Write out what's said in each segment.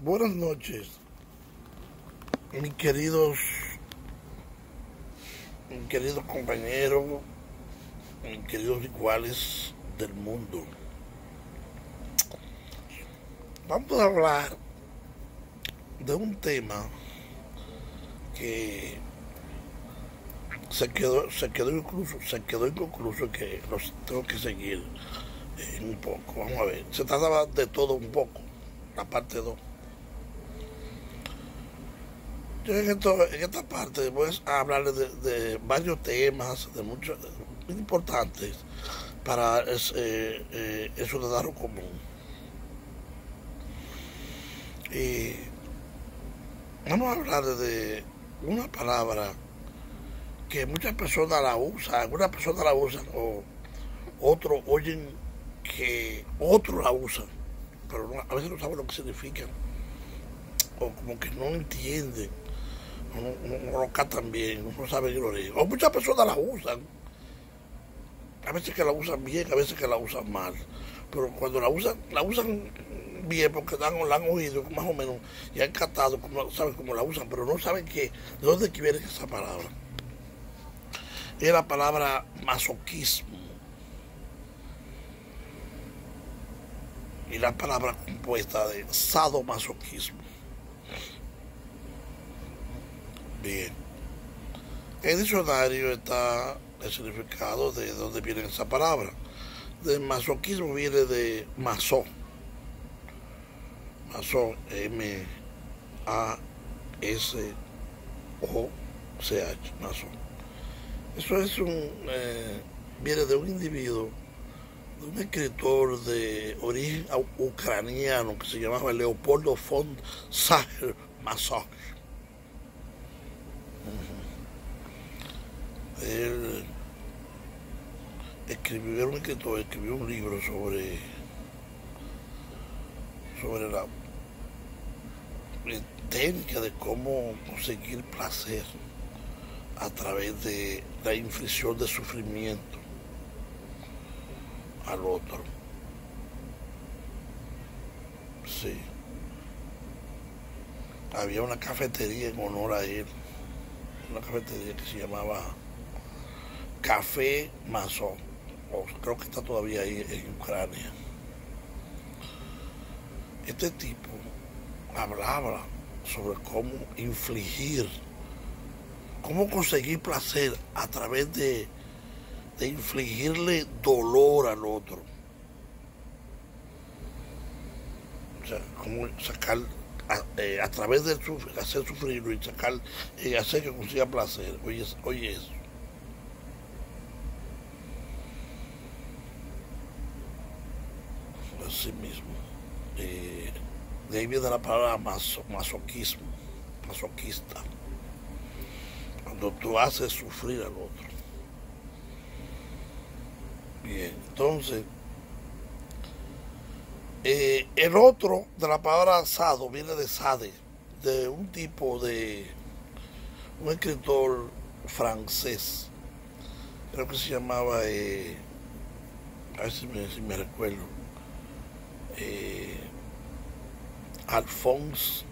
Buenas noches, mis queridos compañeros, mis queridos iguales del mundo. Vamos a hablar de un tema que se quedó inconcluso, que los tengo que seguir un poco. Vamos a ver, se trataba de todo un poco, la parte 2. Yo en esta parte voy a hablarles de varios temas, de muchos importantes para el ciudadano común. Y vamos a hablar de una palabra que muchas personas la usan, algunas personas la usan o otros oyen que otros la usan, pero a veces no saben lo que significa o como que no entienden. No lo captan bien, no saben el origen. O muchas personas la usan. A veces que la usan bien, a veces que la usan mal. Pero cuando la usan bien porque la han oído más o menos y han captado, saben cómo la usan, pero no saben de dónde viene esa palabra. Es la palabra masoquismo. Y la palabra compuesta de sadomasoquismo. Bien. En el diccionario está el significado de dónde viene esa palabra. De masoquismo viene de masó. Masó, M-A-S-O-C-H, masó. Eso es viene de un individuo, de un escritor de origen ucraniano que se llamaba Leopoldo von Sacher-Masoch. Él escribió un libro sobre la técnica de cómo conseguir placer a través de la inflicción de sufrimiento al otro. Sí. Había una cafetería en honor a él, una cafetería que se llamaba Café Masó, creo que está todavía ahí en Ucrania. Este tipo hablaba sobre cómo cómo conseguir placer a través de infligirle dolor al otro. O sea, cómo sacar a través de hacer sufrirlo y hacer que consiga placer. Oye eso. Así mismo. De ahí viene la palabra masoquismo, masoquista. Cuando tú haces sufrir al otro. Bien, entonces, el otro de la palabra sado viene de sade, de un escritor francés, creo que se llamaba, a ver si me recuerdo, Alphonse,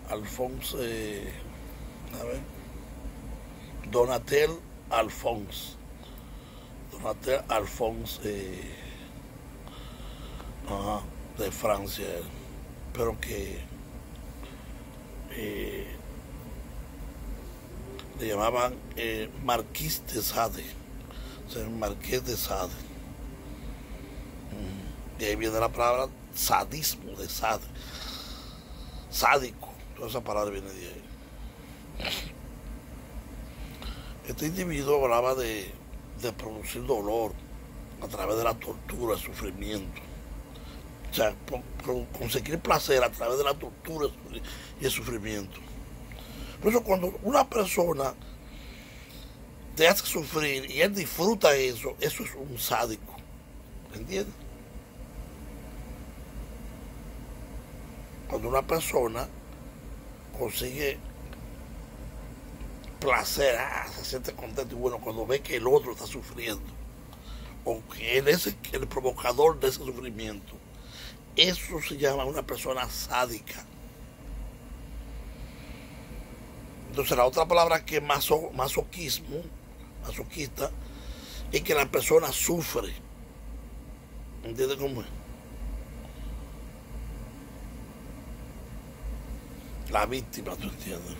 a ver, Donatel Alphonse, de Francia, pero que le llamaban Marquis de Sade, o sea, el Marqués de Sade. Y ahí viene la palabra sadismo, de Sade, sádico, toda esa palabra viene de ahí. Este individuo hablaba de producir dolor a través de la tortura, el sufrimiento. O sea, conseguir placer a través de la tortura y el sufrimiento. Por eso cuando una persona te hace sufrir y él disfruta eso es un sádico. ¿Entiendes? Cuando una persona consigue placer, se siente contento y bueno cuando ve que el otro está sufriendo o que él es el provocador de ese sufrimiento, Eso se llama una persona sádica. Entonces la otra palabra que es masoquismo, masoquista, es que la persona sufre. ¿Entiendes cómo es? La víctima, ¿tú entiendes?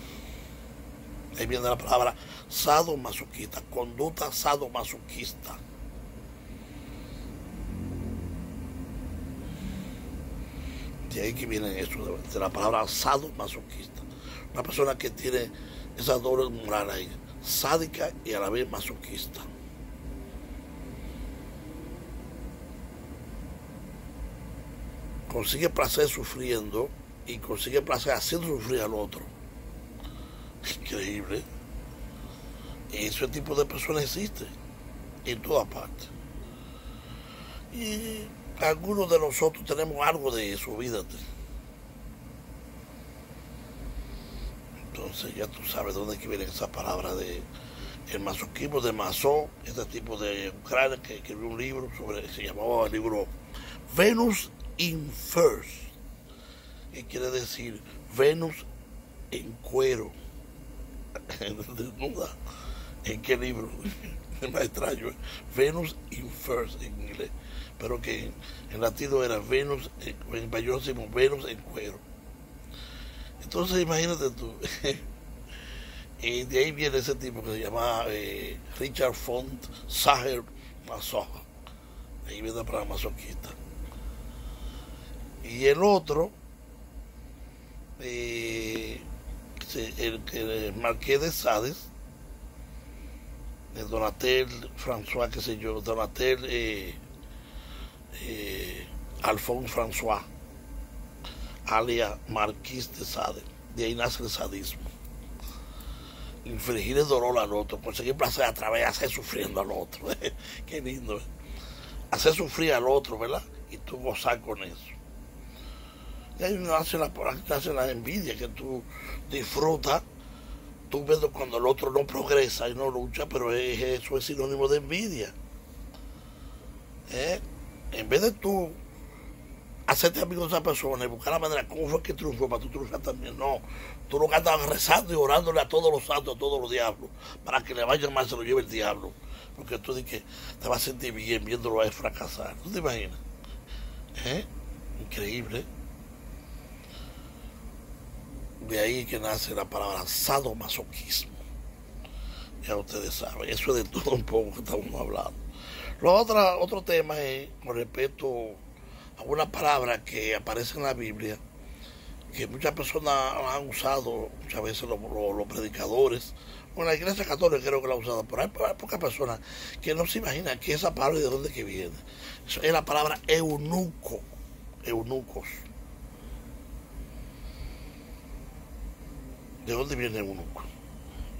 Ahí viene la palabra sadomasoquista, conducta sadomasoquista. De ahí que viene eso, de la palabra sadomasoquista. Una persona que tiene esa doble moral ahí, sádica y a la vez masoquista. Consigue placer sufriendo y consigue placer haciendo sufrir al otro. Increíble. Ese tipo de personas existe en todas partes. Y algunos de nosotros tenemos algo de eso, fíjate. Entonces ya tú sabes dónde que viene esa palabra de el masoquismo de Masó, este tipo de Ucrania que escribió un libro sobre, se llamaba el libro Venus in Furs, que quiere decir Venus en cuero, desnuda. ¿En qué libro? Es más extraño, ¿eh? Venus in Furs en inglés, pero que en latino era Venus, en español decimos Venus en cuero. Entonces imagínate tú, y de ahí viene ese tipo que se llama Richard Font Sager Masoch, ahí viene para masoquista. Y el otro, el Marqués de Sade, de Donatel François, qué sé yo, Donatel Alphonse François, alias Marqués de Sade. De ahí nace el sadismo. Infligir el dolor al otro, conseguir placer a través de hacer sufriendo al otro. Qué lindo, ¿eh? Hacer sufrir al otro, ¿verdad? Y tú gozar con eso. Y ahí nace la envidia, que tú disfrutas, tú ves cuando el otro no progresa y no lucha, pero eso es sinónimo de envidia. En vez de tú hacerte amigo de esa persona y buscar la manera cómo fue que triunfó para tú triunfar también, no, tú lo que andas rezando y orándole a todos los santos, a todos los diablos, para que le vayan mal, se lo lleve el diablo, porque tú dices que te vas a sentir bien viéndolo a él fracasar. ¿Tú te imaginas? Increíble. De ahí que nace la palabra sadomasoquismo. Ya ustedes saben, eso es de todo un poco que estamos hablando. Otro tema es con respecto a una palabra que aparece en la Biblia, que muchas personas han usado, muchas veces los predicadores, o la Iglesia Católica creo que la ha usado, pero hay pocas personas que no se imaginan que esa palabra de dónde que viene. Eso es la palabra eunuco, eunucos. ¿De dónde viene eunuco?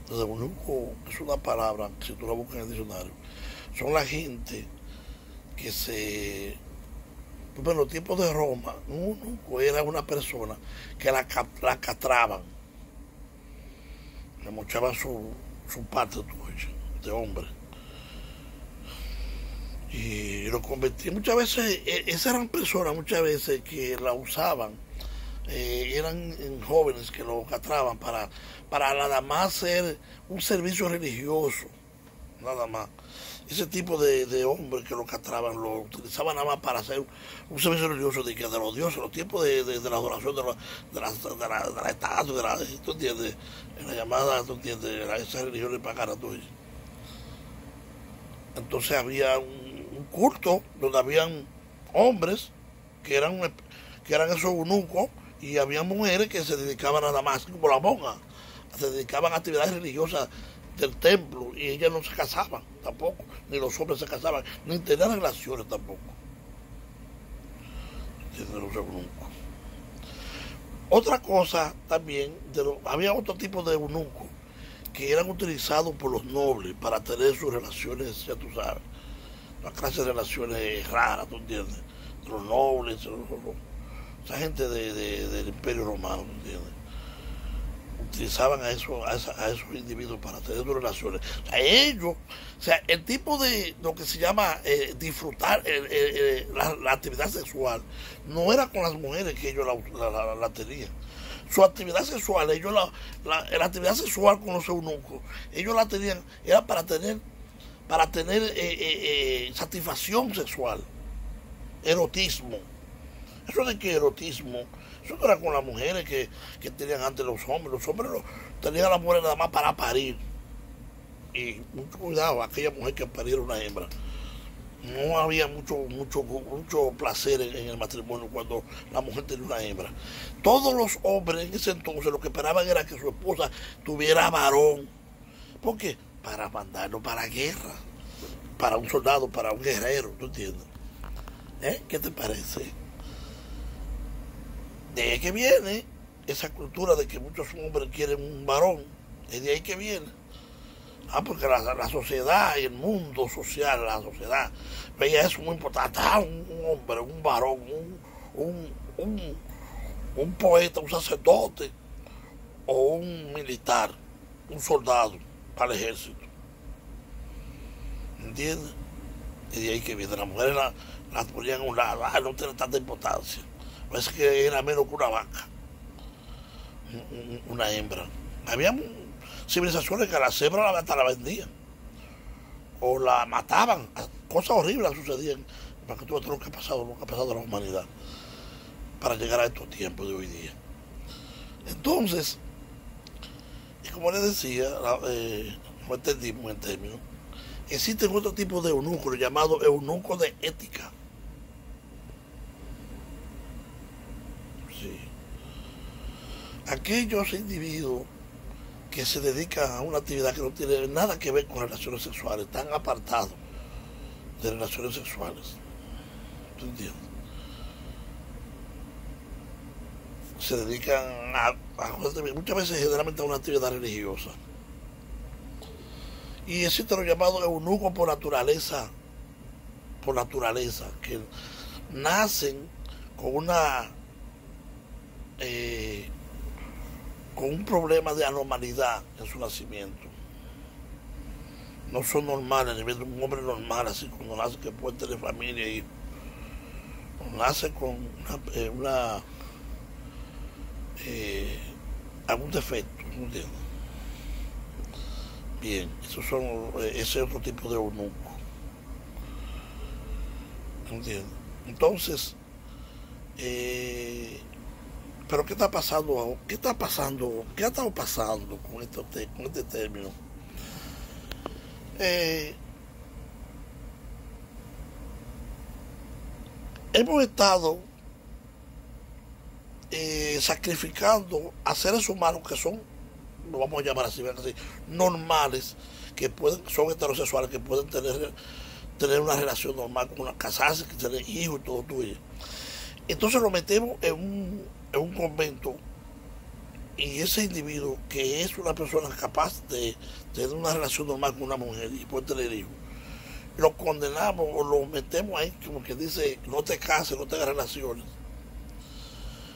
Entonces, eunuco es una palabra, si tú la buscas en el diccionario, son la gente que se... Pues en los tiempos de Roma, un eunuco era una persona que la castraban, le mochaban su parte de hombre. Y lo convertían, muchas veces, esas eran personas muchas veces que la usaban, eran jóvenes que lo castraban para nada más hacer un servicio religioso, nada más. Ese tipo de hombres que lo castraban lo utilizaban nada más para hacer un servicio religioso de los dioses, los tiempos de la adoración de la estatua, ¿tú entiendes? En la llamada, ¿tú entiendes? Esas religiones paganas tuyas. Entonces había un culto donde habían hombres que eran esos eunucos, y había mujeres que se dedicaban nada más, como la monja, se dedicaban a actividades religiosas del templo, y ellas no se casaban tampoco, ni los hombres se casaban, ni tenían relaciones tampoco. Otra cosa también, había otro tipo de eunucos que eran utilizados por los nobles para tener sus relaciones, ya tú sabes, una clase de relaciones raras, ¿tú entiendes? De los nobles, esa gente del Imperio Romano, ¿tú entiendes? utilizaban a esos individuos para tener relaciones. O sea, ellos, o sea, el tipo de lo que se llama disfrutar la actividad sexual no era con las mujeres que ellos la tenían. Su actividad sexual, la actividad sexual con los eunucos, ellos la tenían, era para tener satisfacción sexual, erotismo. Eso de que erotismo, eso no era con las mujeres que tenían antes los hombres tenían a las mujeres nada más para parir. Y mucho cuidado, aquella mujer que pariera una hembra. No había mucho placer en el matrimonio cuando la mujer tenía una hembra. Todos los hombres en ese entonces lo que esperaban era que su esposa tuviera varón. ¿Por qué? Para mandarlo para la guerra, para un soldado, para un guerrero, ¿tú entiendes? ¿Qué te parece? De ahí que viene esa cultura de que muchos hombres quieren un varón, es de ahí que viene. Porque la sociedad y el mundo social, la sociedad, veía eso muy importante. Un hombre, un varón, un poeta, un sacerdote, o un militar, un soldado para el ejército. ¿Entiendes? Y de ahí que viene. Las mujeres las ponían a un lado, no tiene tanta importancia. Parece que era menos que una vaca, una hembra. Había civilizaciones que a la hembras hasta la vendían o la mataban. Cosas horribles sucedían para que tú veas lo que ha pasado en la humanidad para llegar a estos tiempos de hoy día. Entonces, y como les decía, no entendimos el término, existen otro tipo de eunucos llamados eunucos de ética. Sí. Aquellos individuos que se dedican a una actividad que no tiene nada que ver con relaciones sexuales, están apartados de relaciones sexuales. ¿Tú entiendes? Se dedican muchas veces generalmente a una actividad religiosa. Y existe lo llamado eunucos por naturaleza, que nacen con con un problema de anormalidad en su nacimiento. No son normales a nivel de un hombre normal, así como nace que puede tener familia y nace con algún defecto, ¿no entiendes? Bien, ese es otro tipo de eunuco. ¿Entiendes? Entonces, pero ¿qué está pasando? ¿Qué ha estado pasando con este término? Hemos estado sacrificando a seres humanos que son, lo vamos a llamar así, normales, que son heterosexuales, que pueden tener una relación normal, casarse, tener hijos y todo tuyo. Entonces lo metemos en un convento y ese individuo que es una persona capaz de tener una relación normal con una mujer y puede tener hijos, lo condenamos o lo metemos ahí como que dice no te cases, no tengas relaciones.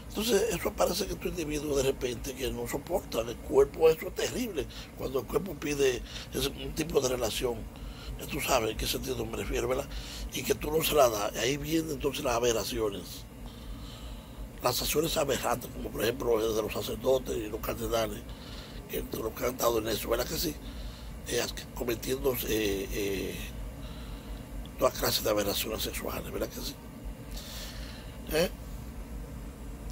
Entonces eso parece que este individuo de repente que no soporta el cuerpo, eso es terrible cuando el cuerpo pide un tipo de relación. Ya tú sabes en qué sentido me refiero, ¿verdad? Y que tú no se la das. Ahí vienen entonces las aberraciones. Las acciones aberrantes, como por ejemplo de los sacerdotes y los cardenales, los que han estado en eso, ¿verdad que sí? Cometiendo toda clase de aberraciones sexuales, ¿verdad que sí?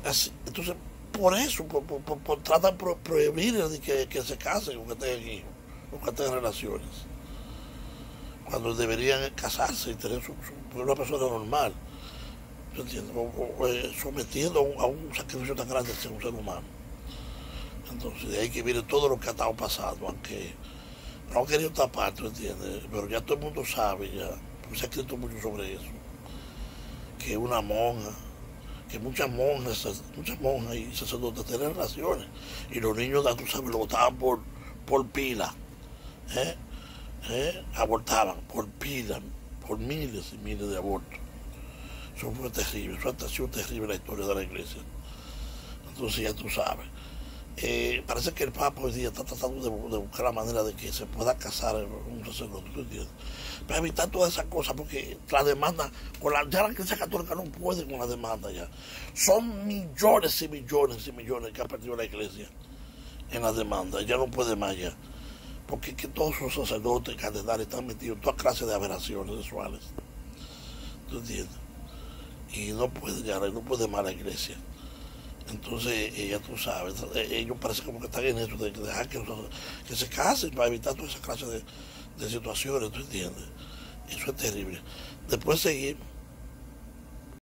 Así, entonces, por eso, tratan de prohibir que se casen o que tengan hijos, o que tengan relaciones, cuando deberían casarse y tener una persona normal. Sometiendo a un sacrificio tan grande de un ser humano. Entonces de ahí que viene todo lo que ha estado pasando, aunque no han querido tapar, ¿tú entiendes? Pero ya todo el mundo sabe, ya, porque se ha escrito mucho sobre eso, que una monja, que muchas monjas y sacerdotes tienen relaciones, y los niños, tú sabes, lo botaban por pila, abortaban por pila, por miles y miles de abortos. Eso fue terrible, eso ha sido terrible la historia de la iglesia. Entonces ya tú sabes. Parece que el Papa hoy día está tratando de buscar la manera de que se pueda casar un sacerdote, ¿tú entiendes? Para evitar todas esas cosas, porque la demanda, ya la Iglesia Católica no puede con la demanda ya. Son millones y millones y millones que ha perdido la Iglesia en la demanda, ya no puede más ya. Porque es que todos sus sacerdotes y cardenales están metidos en toda clase de aberraciones sexuales, ¿tú entiendes? Y no puede ya, no puede más la Iglesia. Entonces, ya tú sabes, ellos parece como que están en eso de dejar que se casen para evitar toda esa clase de situaciones, ¿tú entiendes? Eso es terrible. Después seguimos.